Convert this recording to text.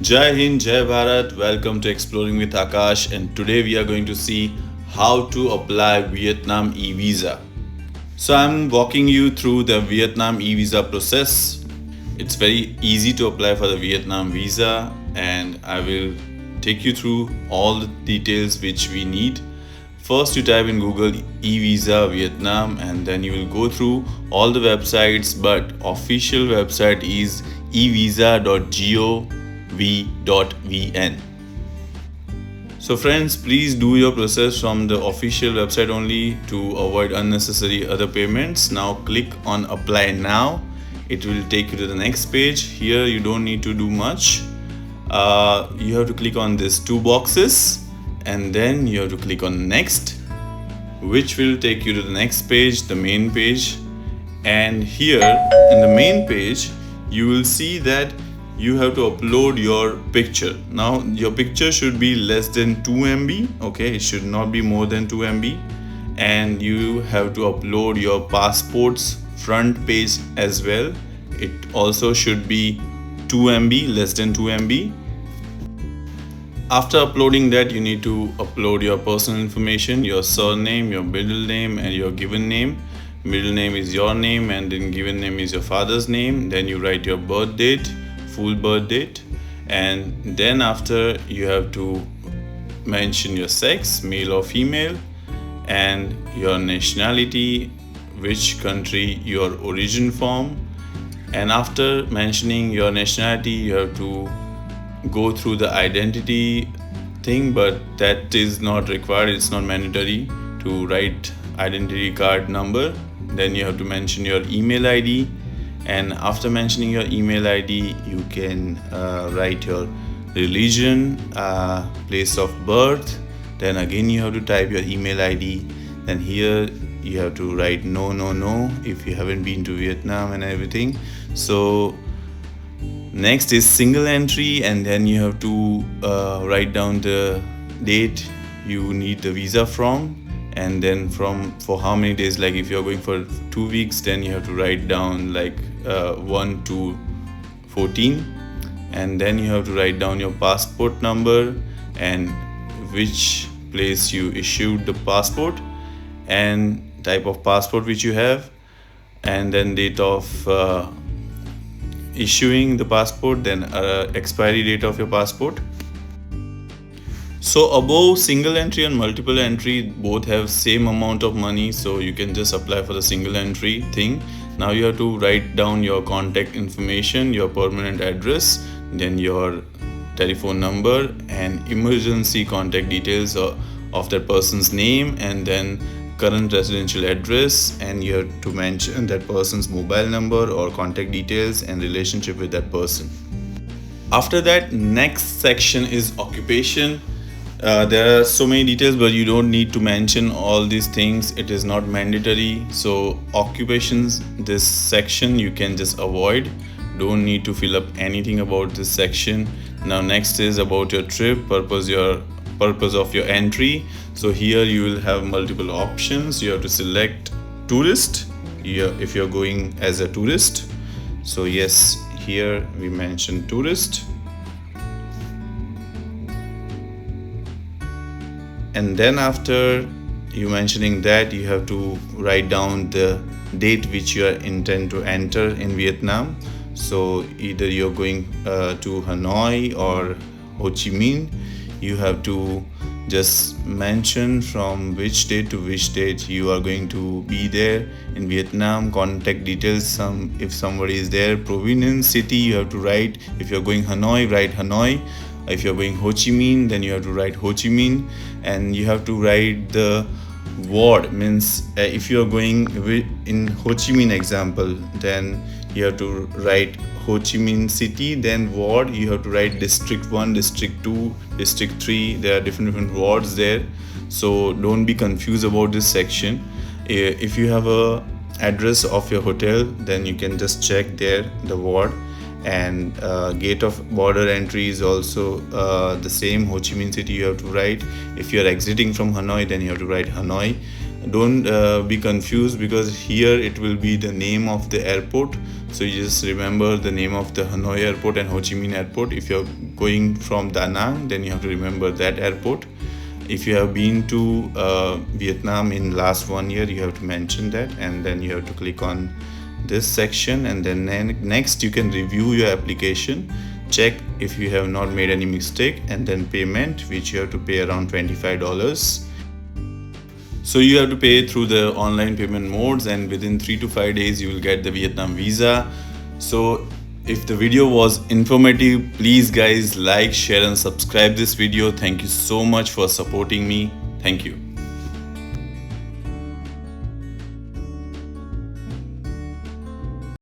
Jai Hind, Jai Bharat. Welcome to Exploring with Akash, and today we are going to see how to apply Vietnam e-visa. So I'm walking you through the Vietnam e-visa process. It's very easy to apply for the Vietnam visa, and I will take you through all the details which we need. First, you type in Google e-visa Vietnam, and then you will go through all the websites, but official website is evisa.gov.vn. So friends, please do your process from the official website only to avoid unnecessary other payments. Now click on apply now. It will take you to the next page. Here you don't need to do much. You have to click on these two boxes and then you have to click on next, which will take you to the next page, the main page. And here in the main page you will see that you have to upload your picture. Now your picture should be less than 2 MB, okay, it should not be more than 2 MB, and you have to upload your passport's front page as well. It also should be 2 MB, less than 2 MB. After uploading that, you need to upload your personal information, your surname, your middle name, and your given name. Middle name is your name, and then given name is your father's name. Then you write your birth date, full birth date, and then after you have to mention your sex, male or female, and your nationality, which country your origin from. And after mentioning your nationality, you have to go through the identity thing, but that is not required, it's not mandatory to write identity card number. Then you have to mention your email ID, and after mentioning your email ID you can write your religion, place of birth. Then again you have to type your email ID. Then here you have to write no if you haven't been to Vietnam and everything. So next is single entry, and then you have to write down the date you need the visa from, and then for how many days. Like if you're going for 2 weeks, then you have to write down like 1 to 14, and then you have to write down your passport number and which place you issued the passport and type of passport which you have, and then date of issuing the passport, then expiry date of your passport. So above single entry and multiple entry both have same amount of money, so you can just apply for the single entry thing. Now you have to write down your contact information, your permanent address, then your telephone number and emergency contact details of that person's name, and then current residential address, and you have to mention that person's mobile number or contact details and relationship with that person. After that, next section is occupation. There are so many details, but you don't need to mention all these things, it is not mandatory. So occupations, this section you can just avoid, don't need to fill up anything about this section. Now next is about your trip, purpose of your entry. So here you will have multiple options. You have to select tourist if you're going as a tourist. So yes, here we mention tourist, and then after you mentioning that, you have to write down the date which you are intend to enter in Vietnam. So either you're going to Hanoi or Ho Chi Minh. You have to just mention from which date to which date you are going to be there in Vietnam, contact details, if somebody is there, provenance city you have to write. If you're going Hanoi, write Hanoi. If you're going Ho Chi Minh, then you have to write Ho Chi Minh, and you have to write the ward, means if you're going in Ho Chi Minh example, then you have to write Ho Chi Minh city, then ward you have to write district 1, district 2, district 3. There are different wards there, so don't be confused about this section. If you have a address of your hotel, then you can just check there the ward, and gate of border entry is also the same. Ho Chi Minh city you have to write. If you are exiting from Hanoi, then you have to write Hanoi. Don't be confused, because here it will be the name of the airport. So you just remember the name of the Hanoi airport and Ho Chi Minh airport. If you're going from Da Nang, then you have to remember that airport. If you have been to Vietnam in last 1 year, you have to mention that, and then you have to click on this section, and then next you can review your application, check if you have not made any mistake, and then payment, which you have to pay around $25. So you have to pay through the online payment modes, and within 3 to 5 days you will get the Vietnam visa. So if the video was informative, please guys like, share and subscribe this video. Thank you so much for supporting me. Thank you.